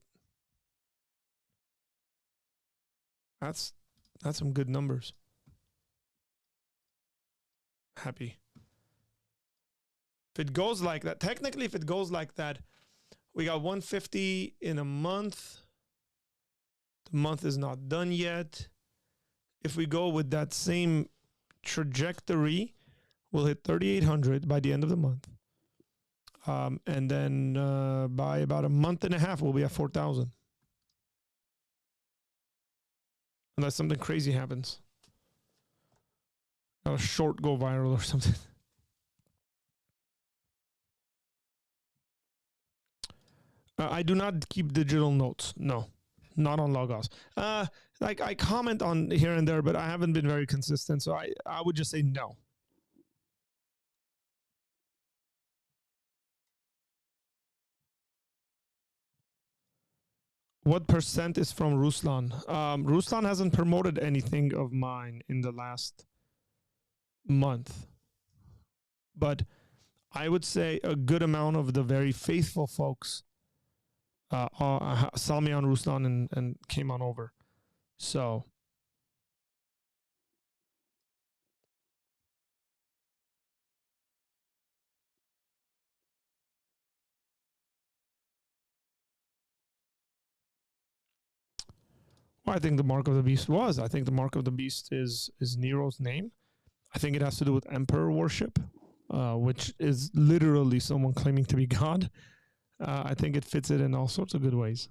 That's some good numbers. Happy. If it goes like that, technically, if it goes like that, we got 150 in a month. The month is not done yet. If we go with that same trajectory, we'll hit 3,800 by the end of the month. And then by about a month and a half, we'll be at 4,000. Unless something crazy happens. A short go viral or something. I do not keep digital notes. No, not on Logos. Like I comment on here and there, but I haven't been very consistent. So I would just say no. What percent is from Ruslan? Ruslan hasn't promoted anything of mine in the last month. But I would say a good amount of the very faithful folks saw me on Ruslan and came on over. So well, I think the mark of the beast was. I think the mark of the beast is Nero's name. I think it has to do with emperor worship, which is literally someone claiming to be God. I think it fits it in all sorts of good ways.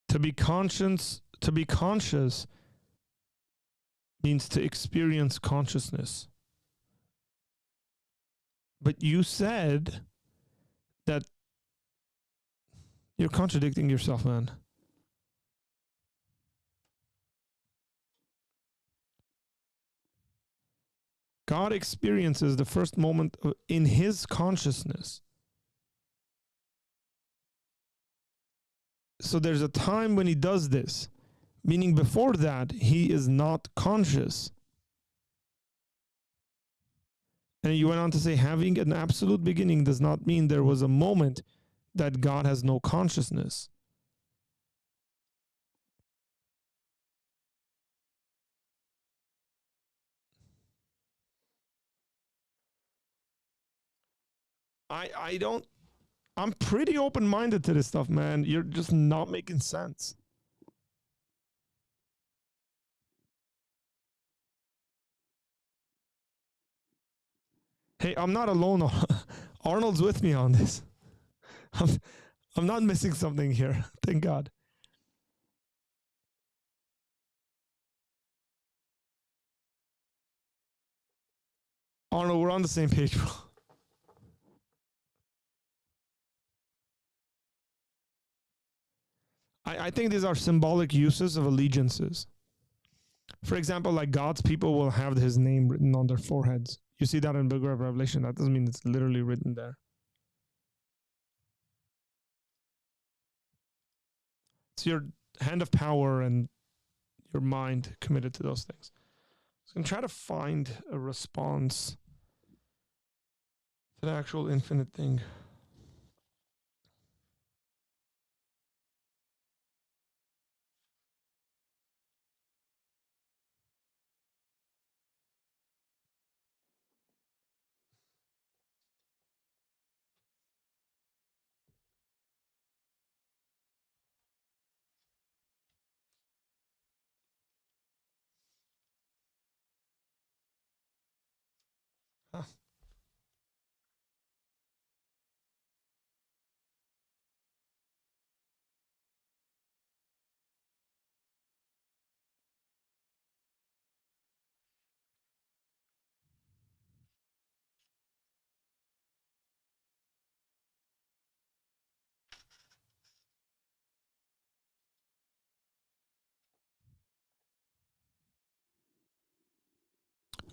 To be conscious means to experience consciousness. But you said that you're contradicting yourself, man. God experiences the first moment in his consciousness. So there's a time when he does this, meaning before that, he is not conscious. And you went on to say, having an absolute beginning does not mean there was a moment that God has no consciousness. I don't, I'm pretty open minded to this stuff, man. You're just not making sense. Hey, I'm not alone Arnold's with me on this. I'm, I'm not missing something here. Thank God. Arnold, we're on the same page, bro. I think these are symbolic uses of allegiances. For example, like God's people will have his name written on their foreheads. You see that in the book of Revelation. That doesn't mean it's literally written there. It's your hand of power and your mind committed to those things. So I'm trying to find a response to the actual infinite thing. Huh.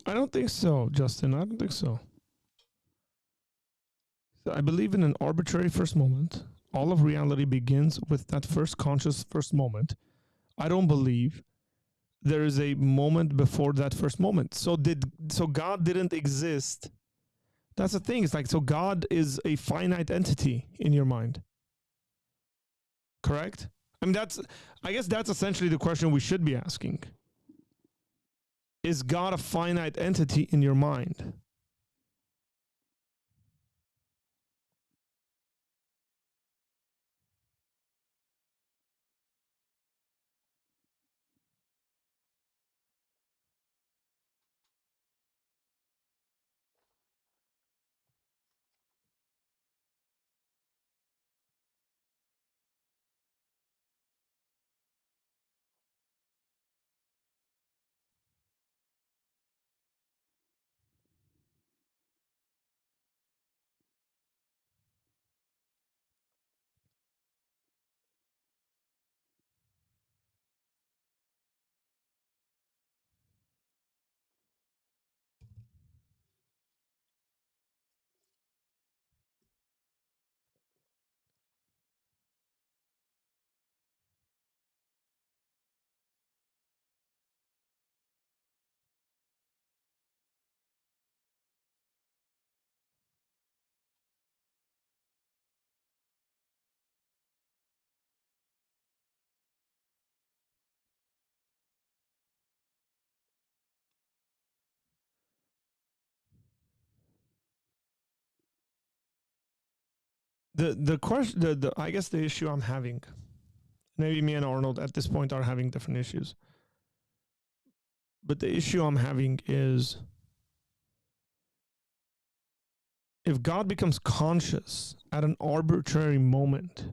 I don't think so, Justin. I don't think so. I believe in an arbitrary first moment. All of reality begins with that first conscious first moment. I don't believe there is a moment before that first moment. So God didn't exist. That's the thing. It's like, so God is a finite entity in your mind. Correct? I mean, I guess that's essentially the question we should be asking. Is God a finite entity in your mind? The question, I guess the issue I'm having, maybe me and Arnold at this point are having different issues, but the issue I'm having is, if God becomes conscious at an arbitrary moment,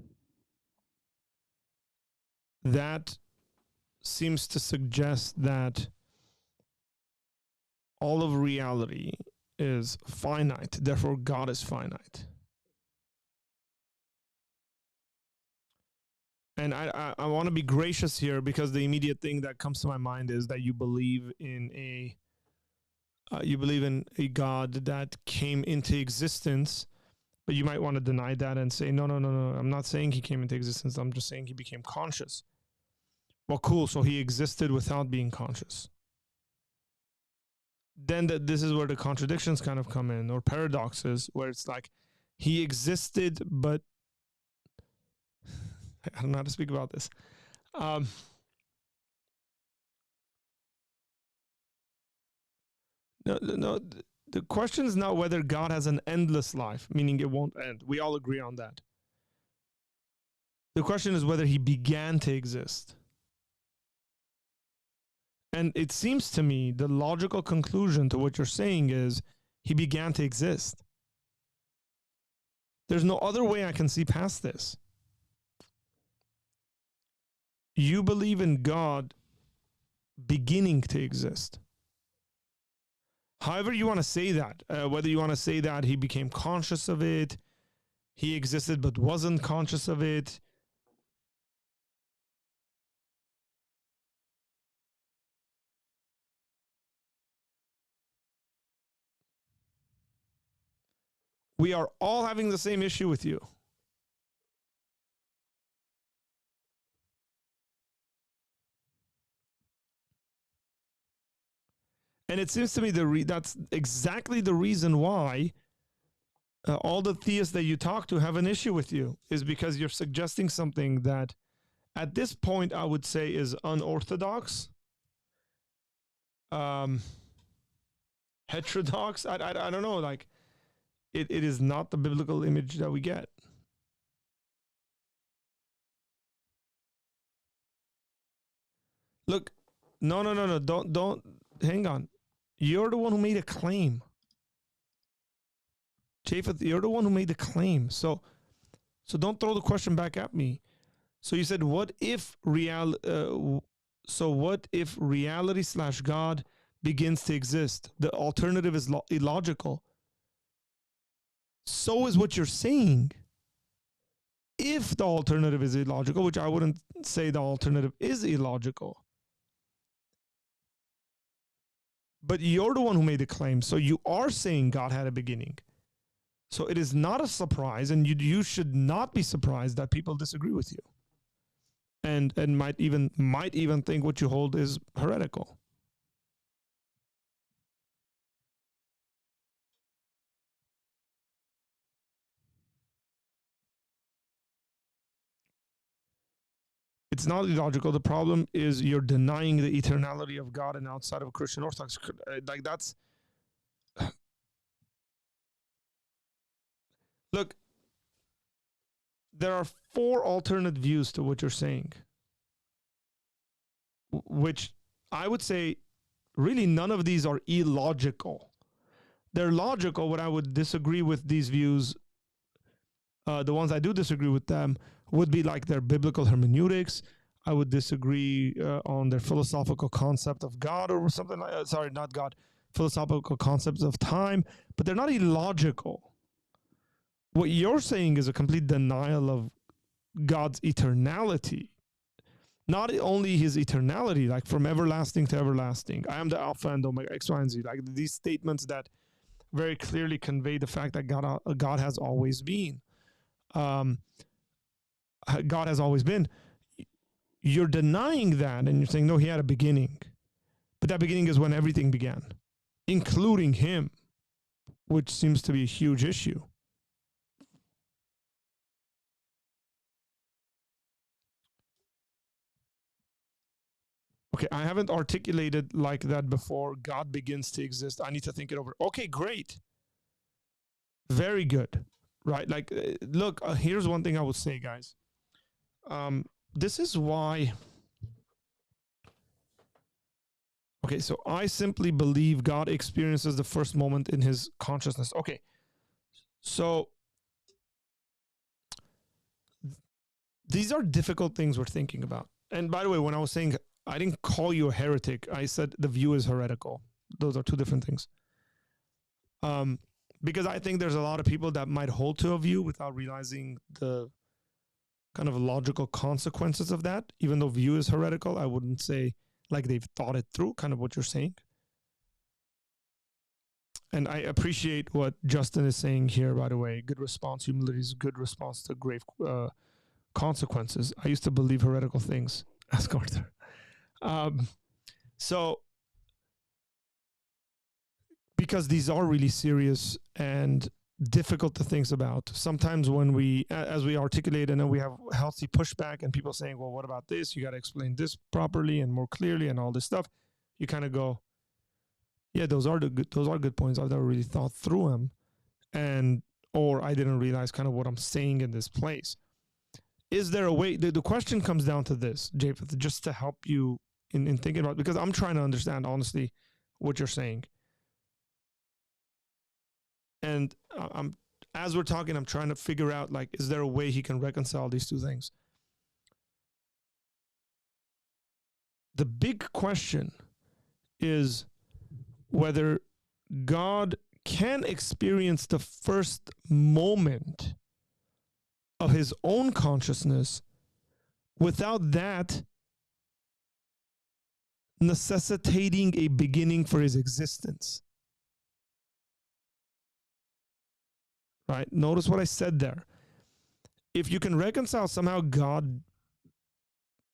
that seems to suggest that all of reality is finite, therefore God is finite. And I want to be gracious here, because the immediate thing that comes to my mind is that you believe in a God that came into existence, but you might want to deny that and say, no, no, no, no. I'm not saying he came into existence. I'm just saying he became conscious. Well, cool. So he existed without being conscious. Then this is where the contradictions kind of come in, or paradoxes, where it's like he existed, but I don't know how to speak about this. No. The question is not whether God has an endless life, meaning it won't end. We all agree on that. The question is whether he began to exist. And it seems to me the logical conclusion to what you're saying is he began to exist. There's no other way I can see past this. You believe in God beginning to exist. However you want to say that, whether you want to say that he became conscious of it, he existed but wasn't conscious of it. We are all having the same issue with you. And it seems to me that's exactly the reason why all the theists that you talk to have an issue with you, is because you're suggesting something that at this point I would say is unorthodox, heterodox. I don't know, like it is not the biblical image that we get. Look, no, don't hang on. You're the one who made a claim. Japheth, you're the one who made the claim. So don't throw the question back at me. So you said, what if what if reality / God begins to exist? The alternative is illogical. So is what you're saying. If the alternative is illogical, which I wouldn't say the alternative is illogical, but you're the one who made the claim. So you are saying God had a beginning. So it is not a surprise, and you should not be surprised that people disagree with you, and might even think what you hold is heretical. It's not illogical. The problem is you're denying the eternality of God, and outside of Christian Orthodox, like that's. Look, there are 4 alternate views to what you're saying, which I would say really none of these are illogical. They're logical. What I would disagree with these views, the ones I do disagree with them, would be like their biblical hermeneutics. I would disagree on their philosophical concept of God or something like sorry, not God, philosophical concepts of time, but they're not illogical. What you're saying is a complete denial of God's eternality. Not only his eternality, like from everlasting to everlasting. I am the Alpha and Omega, X, Y, and Z. Like these statements that very clearly convey the fact that God has always been. God has always been. You're denying that, and you're saying, no, he had a beginning. But that beginning is when everything began, including him, which seems to be a huge issue. Okay, I haven't articulated like that before. God begins to exist. I need to think it over. Okay, great. Very good. Right? Like, look, here's one thing I would say, guys. This is why. Okay, so I simply believe God experiences the first moment in his consciousness. Okay, so these are difficult things we're thinking about. And by the way, when I was saying I didn't call you a heretic, I said the view is heretical. Those are 2 different things. Because I think there's a lot of people that might hold to a view without realizing the kind of logical consequences of that. Even though view is heretical, I wouldn't say like they've thought it through, kind of what you're saying. And I appreciate what Justin is saying here, by the way. Good response. Humility is a good response to grave consequences. I used to believe heretical things. Ask Arthur. So, because these are really serious and difficult to think about. Sometimes when we, as we articulate, and then we have healthy pushback and people saying, well, what about this? You got to explain this properly and more clearly and all this stuff. You kind of go, yeah, those are good points. I've never really thought through them. Or I didn't realize kind of what I'm saying in this place. Is there a way? The question comes down to this, Japheth, just to help you in thinking about, because I'm trying to understand, honestly, what you're saying. And as we're talking, I'm trying to figure out, like, is there a way he can reconcile these two things? The big question is whether God can experience the first moment of his own consciousness without that necessitating a beginning for his existence. Right? Notice what I said there. If you can reconcile somehow God,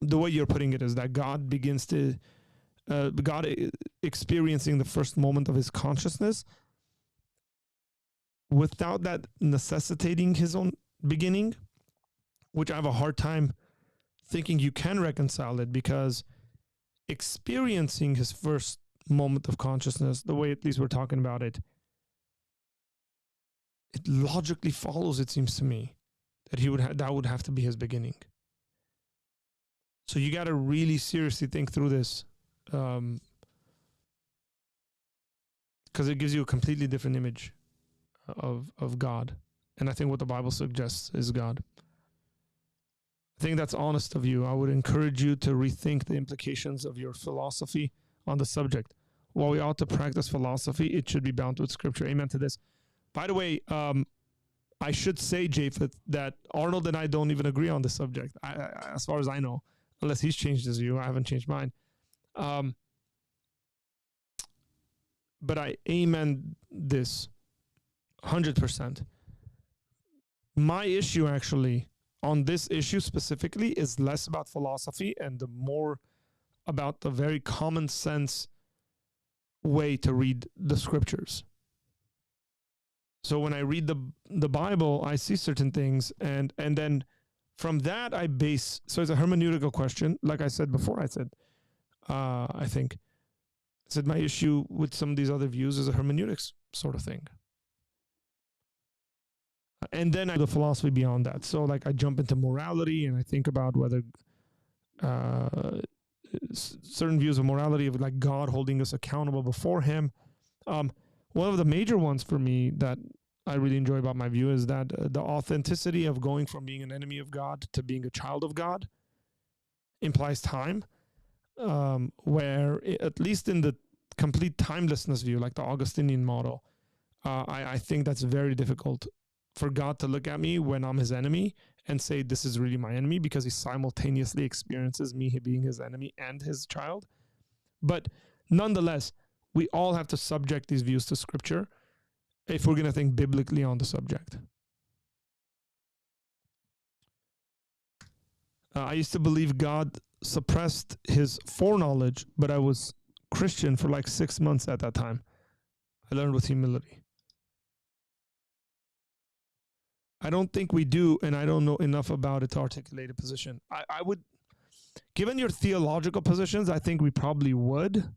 the way you're putting it is that God begins to, God experiencing the first moment of his consciousness without that necessitating his own beginning, which I have a hard time thinking you can reconcile it, because experiencing his first moment of consciousness, the way at least we're talking about it, it logically follows, it seems to me, that he would that would have to be his beginning. So you got to really seriously think through this, because it gives you a completely different image of God. And I think what the Bible suggests is God. I think that's honest of you. I would encourage you to rethink the implications of your philosophy on the subject. While we ought to practice philosophy, it should be bound with Scripture. Amen to this. By the way, I should say, Japheth, that Arnold and I don't even agree on the subject, as far as I know, unless he's changed his view. I haven't changed mine. But I amen this 100%. My issue, actually, on this issue specifically, is less about philosophy and the more about the very common sense way to read the Scriptures. So when I read the Bible, I see certain things, and then from that I base. So it's a hermeneutical question. Like I said before, I said my issue with some of these other views is a hermeneutics sort of thing. And then I do the philosophy beyond that. So like I jump into morality and I think about whether certain views of morality, of like God holding us accountable before him. One of the major ones for me that I really enjoy about my view is that the authenticity of going from being an enemy of God to being a child of God implies time, where at least in the complete timelessness view, like the Augustinian model, I think that's very difficult for God to look at me when I'm his enemy and say, this is really my enemy, because he simultaneously experiences me being his enemy and his child. But nonetheless, we all have to subject these views to Scripture if we're going to think biblically on the subject. I used to believe God suppressed his foreknowledge, but I was Christian for like 6 months at that time. I learned with humility. I don't think we do, and I don't know enough about it to articulate a position. I would, given your theological positions, I think we probably would.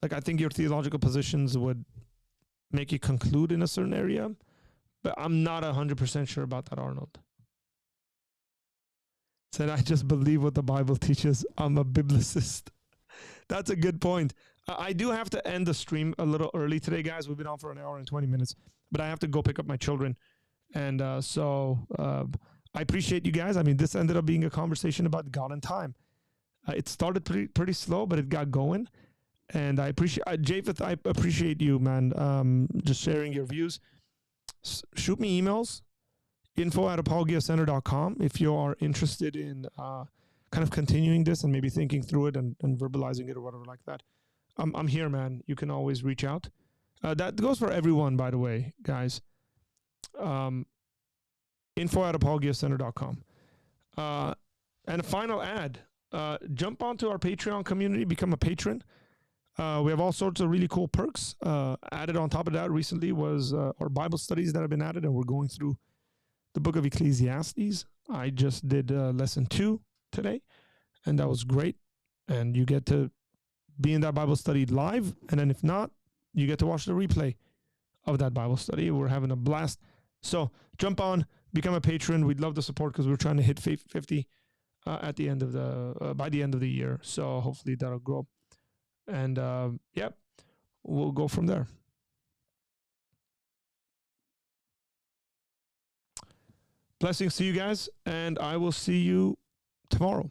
Like, I think your theological positions would make you conclude in a certain area, but I'm not 100% sure about that, Arnold. Said, I just believe what the Bible teaches. I'm a biblicist. That's a good point. I do have to end the stream a little early today, guys. We've been on for an hour and 20 minutes, but I have to go pick up my children. And so I appreciate you guys. I mean, this ended up being a conversation about God and time. It started pretty slow, but it got going. And I appreciate, Japheth, I appreciate you, man, just sharing your views. Shoot me emails, info@apologiacenter.com, if you are interested in kind of continuing this and maybe thinking through it and verbalizing it or whatever like that. I'm here, man. You can always reach out. That goes for everyone, by the way, guys. Info@apologiacenter.com. And a final ad, jump onto our Patreon community, become a patron. We have all sorts of really cool perks. Added on top of that recently was our Bible studies that have been added, and we're going through the book of Ecclesiastes. I just did lesson 2 today, and that was great. And you get to be in that Bible study live, and then if not, you get to watch the replay of that Bible study. We're having a blast. So jump on, become a patron. We'd love the support because we're trying to hit 50 at the end of the by the end of the year. So hopefully that'll grow. And yep, we'll go from there. Blessings to you guys, and I will see you tomorrow.